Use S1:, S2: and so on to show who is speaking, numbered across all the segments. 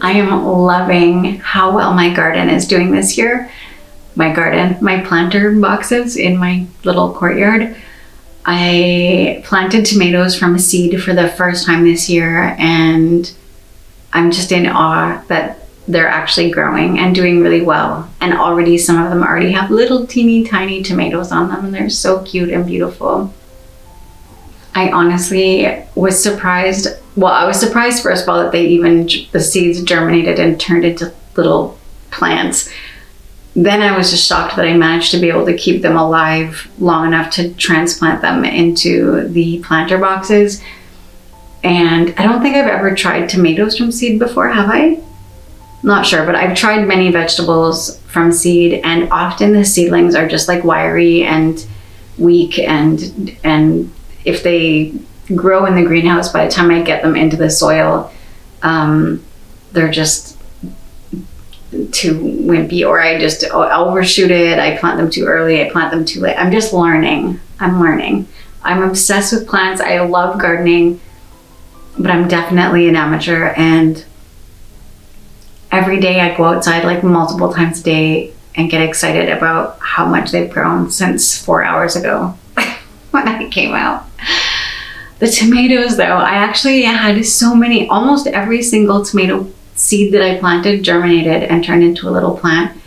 S1: I am loving how well my garden is doing this year. My planter boxes in my little courtyard. I planted tomatoes from a seed for the first time this year, and I'm just in awe that they're actually growing and doing really well. And already some of them already have little teeny tiny tomatoes on them, and they're so cute and beautiful. I honestly was surprised. Well, I was surprised first of all that the seeds germinated and turned into little plants. Then I was just shocked that I managed to be able to keep them alive long enough to transplant them into the planter boxes. And I don't think I've ever tried tomatoes from seed before, have I? Not sure, but I've tried many vegetables from seed, and often the seedlings are just like wiry and weak, and if they grow in the greenhouse, by the time I get them into the soil, they're just too wimpy, or I'll overshoot it. I plant them too early, I plant them too late. I'm just learning. I'm obsessed with plants. I love gardening, but I'm definitely an amateur, and every day I go outside like multiple times a day and get excited about how much they've grown since 4 hours ago when I came out. The tomatoes though, I actually had so many, almost every single tomato seed that I planted germinated and turned into a little plant,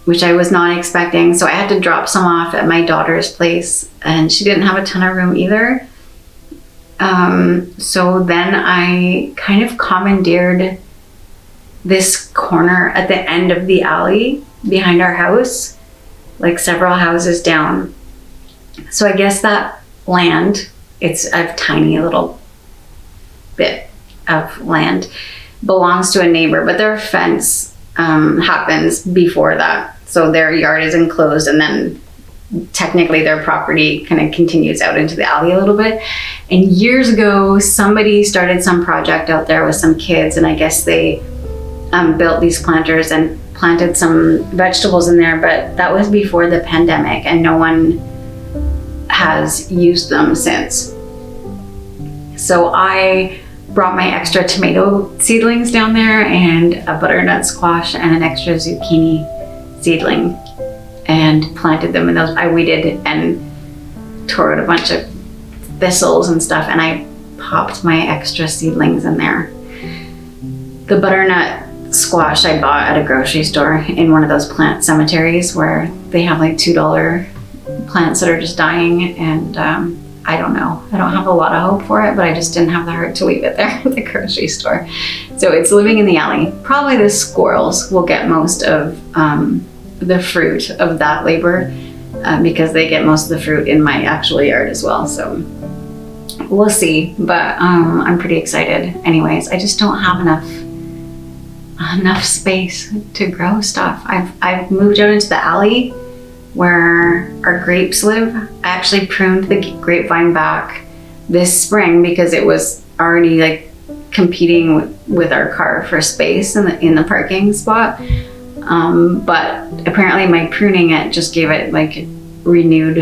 S1: which I was not expecting. So I had to drop some off at my daughter's place, and she didn't have a ton of room either. So then I kind of commandeered this corner at the end of the alley behind our house, like several houses down. So I guess that land, it's a tiny little bit of land, belongs to a neighbor, but their fence happens before that. So their yard is enclosed, and then technically their property kind of continues out into the alley a little bit. And years ago, somebody started some project out there with some kids, and I guess they built these planters and planted some vegetables in there, but that was before the pandemic, and no one has used them since. So I brought my extra tomato seedlings down there, and a butternut squash and an extra zucchini seedling, and planted them in those. I weeded and tore out a bunch of thistles and stuff, and I popped my extra seedlings in there. The butternut squash I bought at a grocery store in one of those plant cemeteries where they have like $2 plants that are just dying, and I don't know. I don't have a lot of hope for it, but I just didn't have the heart to leave it there at the grocery store. So it's living in the alley. Probably the squirrels will get most of the fruit of that labor because they get most of the fruit in my actual yard as well. So we'll see, but I'm pretty excited. Anyways, I just don't have enough space to grow stuff. I've moved out into the alley where our grapes live. I actually pruned the grapevine back this spring because it was already like competing with our car for space in the parking spot. But apparently my pruning it just gave it like renewed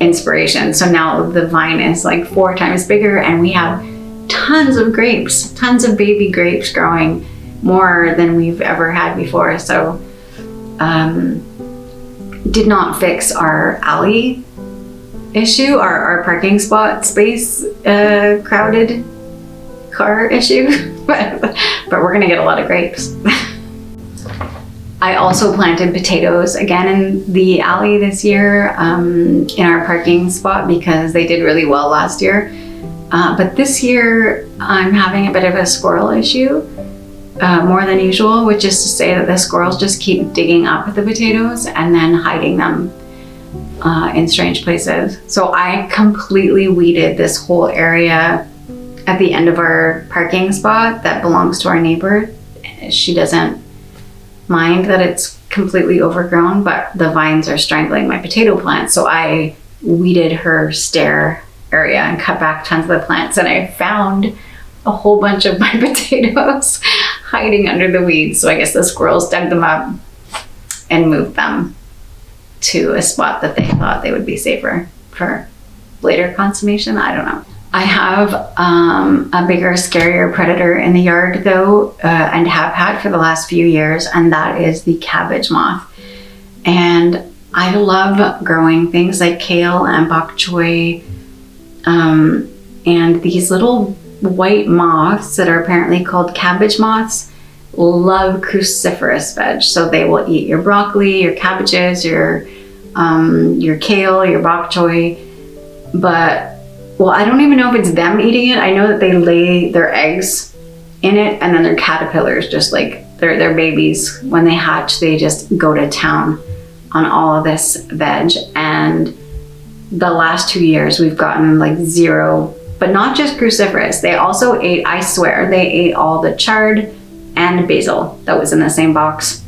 S1: inspiration. So now the vine is like 4 times bigger, and we have tons of grapes, tons of baby grapes growing, more than we've ever had before. So did not fix our alley issue, our parking spot space crowded car issue, but we're gonna get a lot of grapes. I also planted potatoes again in the alley this year in our parking spot because they did really well last year. But this year I'm having a bit of a squirrel issue, more than usual, which is to say that the squirrels just keep digging up the potatoes and then hiding them in strange places. So I completely weeded this whole area at the end of our parking spot that belongs to our neighbor. She doesn't mind that it's completely overgrown, but the vines are strangling my potato plants. So I weeded her stair area and cut back tons of the plants, and I found a whole bunch of my potatoes hiding under the weeds. So I guess the squirrels dug them up and moved them to a spot that they thought they would be safer for later consummation. I don't know. I have a bigger, scarier predator in the yard though, and have had for the last few years, and that is the cabbage moth. And I love growing things like kale and bok choy, and these little white moths that are apparently called cabbage moths love cruciferous veg. So they will eat your broccoli, your cabbages, your kale, your bok choy. But well, I don't even know if it's them eating it. I know that they lay their eggs in it, and then their caterpillars, just like their babies, when they hatch, they just go to town on all of this veg. And the last 2 years we've gotten like zero, but not just cruciferous. They also ate, I swear, they ate all the chard and basil that was in the same box.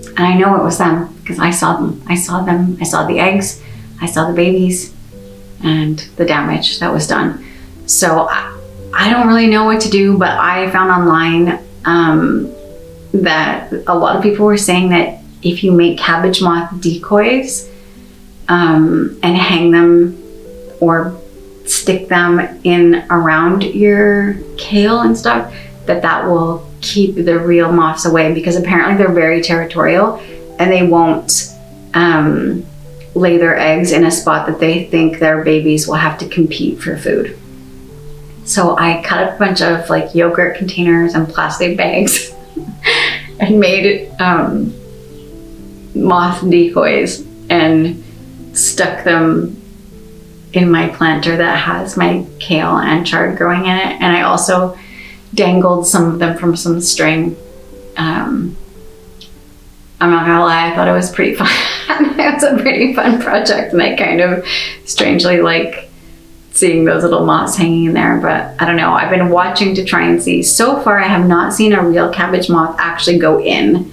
S1: And I know it was them because I saw them. I saw the eggs, I saw the babies, and the damage that was done. So I don't really know what to do, but I found online that a lot of people were saying that if you make cabbage moth decoys and hang them or stick them in around your kale and stuff, that will keep the real moths away, because apparently they're very territorial and they won't lay their eggs in a spot that they think their babies will have to compete for food. So I cut up a bunch of like yogurt containers and plastic bags and made moth decoys and stuck them in my planter that has my kale and chard growing in it. And I also dangled some of them from some string. I'm not gonna lie, I thought it was pretty fun. It was a pretty fun project, and I kind of strangely like seeing those little moths hanging in there, but I don't know. I've been watching to try and see. So far, I have not seen a real cabbage moth actually go in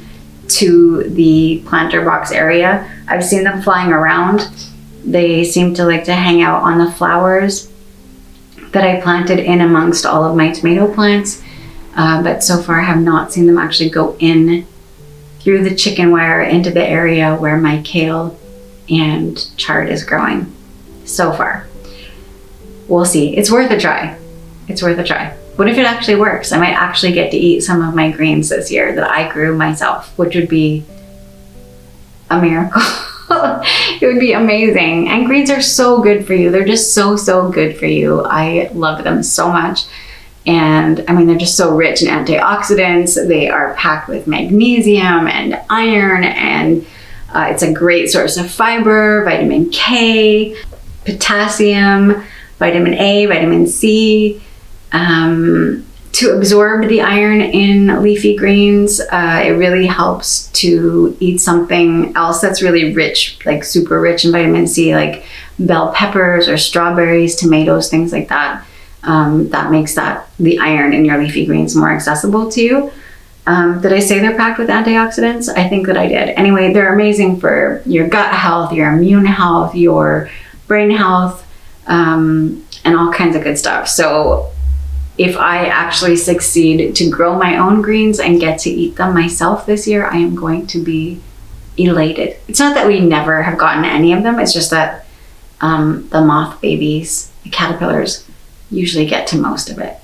S1: to the planter box area. I've seen them flying around. They seem to like to hang out on the flowers that I planted in amongst all of my tomato plants, but so far I have not seen them actually go in through the chicken wire into the area where my kale and chard is growing so far. We'll see. It's worth a try. It's worth a try. What if it actually works? I might actually get to eat some of my greens this year that I grew myself, which would be a miracle. It would be amazing. And greens are so good for you. They're just so good for you. I love them so much. And I mean, they're just so rich in antioxidants. They are packed with magnesium and iron, and it's a great source of fiber, vitamin K, potassium, vitamin A, vitamin C. To absorb the iron in leafy greens, it really helps to eat something else that's really rich, like super rich in vitamin C, like bell peppers or strawberries, tomatoes, things like that. That makes the iron in your leafy greens more accessible to you. Did I say they're packed with antioxidants? I think that I did. Anyway, they're amazing for your gut health, your immune health, your brain health, and all kinds of good stuff. So if I actually succeed to grow my own greens and get to eat them myself this year, I am going to be elated. It's not that we never have gotten any of them. It's just that the moth babies, the caterpillars, usually get to most of it.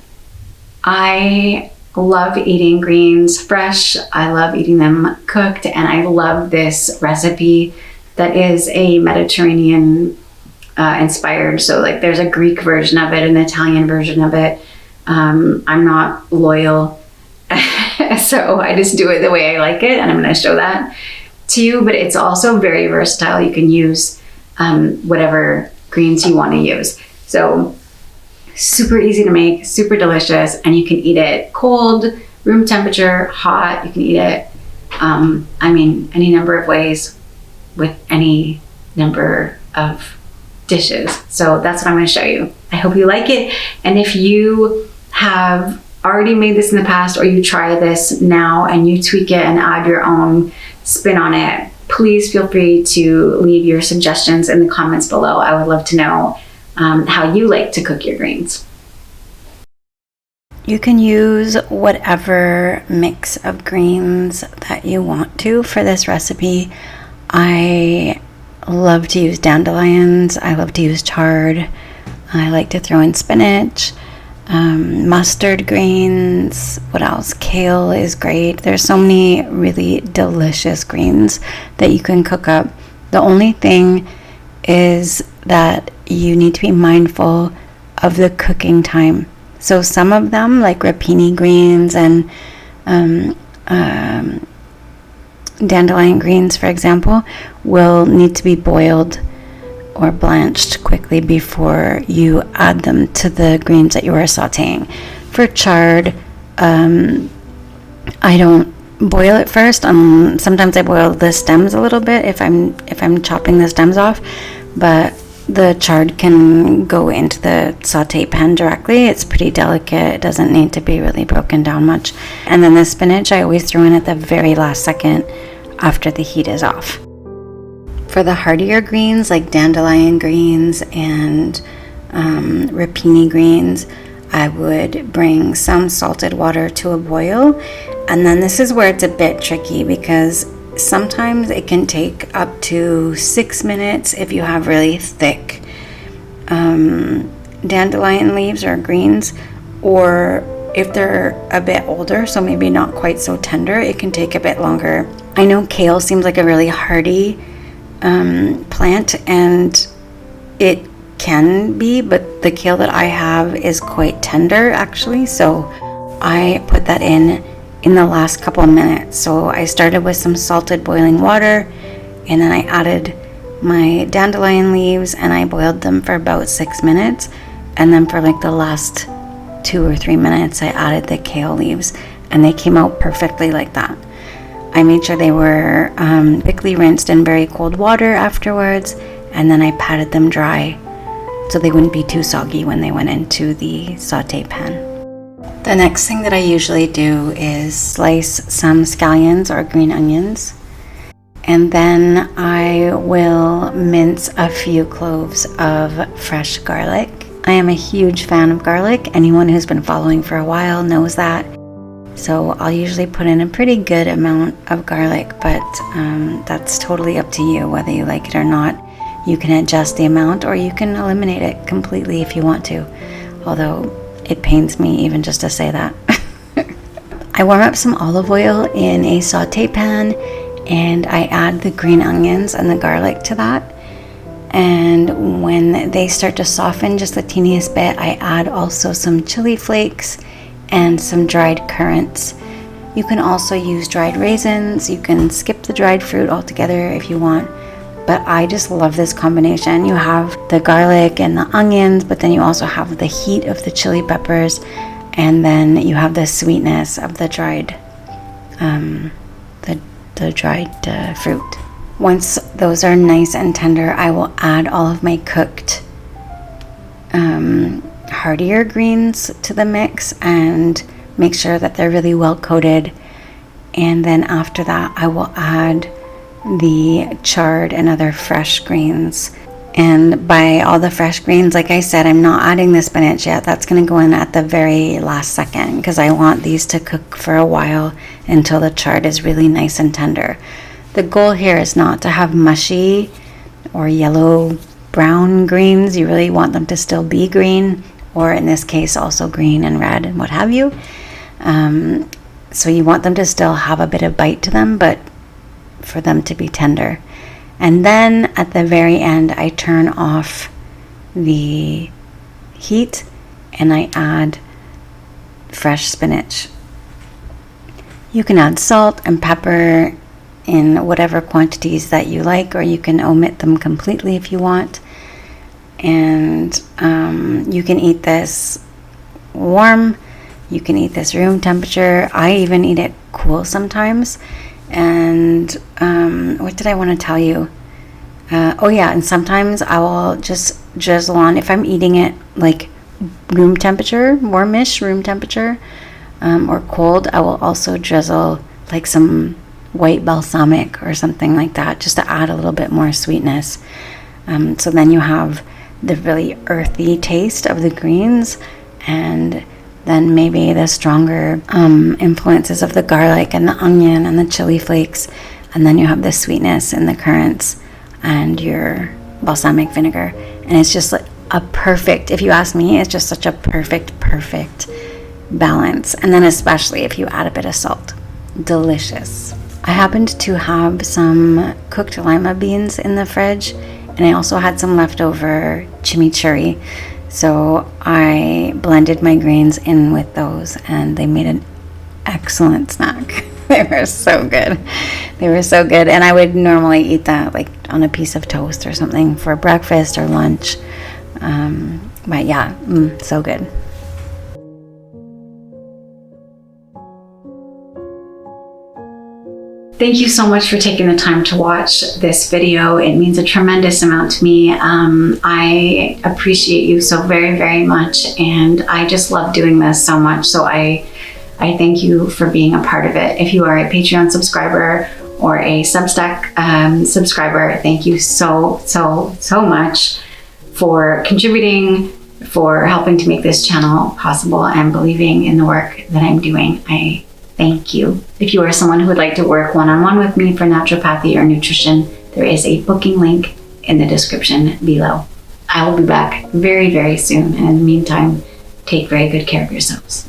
S1: I love eating greens fresh. I love eating them cooked, and I love this recipe that is a Mediterranean inspired. So like there's a Greek version of it, an Italian version of it. I'm not loyal, so I just do it the way I like it, and I'm going to show that to you. But it's also very versatile. You can use whatever greens you want to use. So super easy to make, super delicious, and you can eat it cold, room temperature, hot. You can eat it, any number of ways with any number of dishes. So that's what I'm going to show you. I hope you like it. And if you have already made this in the past, or you try this now and you tweak it and add your own spin on it, please feel free to leave your suggestions in the comments below. I would love to know how you like to cook your greens. You can use whatever mix of greens that you want to for this recipe. I love to use dandelions. I love to use chard.
S2: I like to throw in spinach, mustard greens. What else? Kale is great. There's so many really delicious greens that you can cook up. The only thing is that you need to be mindful of the cooking time. So some of them, like rapini greens and dandelion greens, for example, will need to be boiled or blanched quickly before you add them to the greens that you are sauteing. For chard, I don't boil it first. Sometimes I boil the stems a little bit if I'm chopping the stems off, but the chard can go into the saute pan directly. It's pretty delicate. It doesn't need to be really broken down much. And then the spinach I always throw in at the very last second after the heat is off. For the heartier greens like dandelion greens and rapini greens, I would bring some salted water to a boil. And then this is where it's a bit tricky, because sometimes it can take up to 6 minutes if you have really thick dandelion leaves or greens, or if they're a bit older, so maybe not quite so tender, it can take a bit longer. I know kale seems like a really hardy plant, and it can be, but the kale that I have is quite tender actually, so I put that in the last couple of minutes. So I started with some salted boiling water, and then I added my dandelion leaves and I boiled them for about 6 minutes, and then for like the last 2 or 3 minutes I added the kale leaves, and they came out perfectly like that. I made sure they were quickly rinsed in very cold water afterwards, and then I patted them dry so they wouldn't be too soggy when they went into the saute pan. The next thing that I usually do is slice some scallions or green onions, and then I will mince a few cloves of fresh garlic. I am a huge fan of garlic. Anyone who's been following for a while knows that. So I'll usually put in a pretty good amount of garlic, but that's totally up to you whether you like it or not. You can adjust the amount, or you can eliminate it completely if you want to, although it pains me even just to say that. I warm up some olive oil in a saute pan, and I add the green onions and the garlic to that. And when they start to soften just the teeniest bit, I add also some chili flakes and some dried currants. You can also use dried raisins. You can skip the dried fruit altogether if you want, but I just love this combination. You have the garlic and the onions, but then you also have the heat of the chili peppers, and then you have the sweetness of the dried fruit. Once those are nice and tender, I will add all of my cooked heartier greens to the mix and make sure that they're really well coated. And then after that, I will add the chard and other fresh greens. And by all the fresh greens, like I said, I'm not adding the spinach yet. That's going to go in at the very last second, because I want these to cook for a while until the chard is really nice and tender. The goal here is not to have mushy or yellow brown greens. You really want them to still be green, or in this case also green and red and what have you. So you want them to still have a bit of bite to them, but for them to be tender. And then at the very end, I turn off the heat and I add fresh spinach. You can add salt and pepper in whatever quantities that you like, or you can omit them completely if you want. And you can eat this warm, you can eat this room temperature. I even eat it cool sometimes. And what did I want to tell you? And sometimes I will just drizzle on, if I'm eating it like room temperature, warmish room temperature, or cold, I will also drizzle like some white balsamic or something like that, just to add a little bit more sweetness. So then you have the really earthy taste of the greens, and then maybe the stronger influences of the garlic and the onion and the chili flakes, and then you have the sweetness in the currants and your balsamic vinegar, and it's just like if you ask me, it's just such a perfect balance. And then especially if you add a bit of salt. Delicious. I happened to have some cooked lima beans in the fridge, and I also had some leftover chimichurri. So I blended my grains in with those, and they made an excellent snack. They were so good. And I would normally eat that like on a piece of toast or something for breakfast or lunch. But yeah, so good.
S1: Thank you so much for taking the time to watch this video. It means a tremendous amount to me. I appreciate you so very, very much, and I just love doing this so much. So I thank you for being a part of it. If you are a Patreon subscriber or a Substack subscriber, thank you so much for contributing, for helping to make this channel possible, and believing in the work that I'm doing. I thank you. If you are someone who would like to work one-on-one with me for naturopathy or nutrition, there is a booking link in the description below. I will be back very, very soon. And in the meantime, take very good care of yourselves.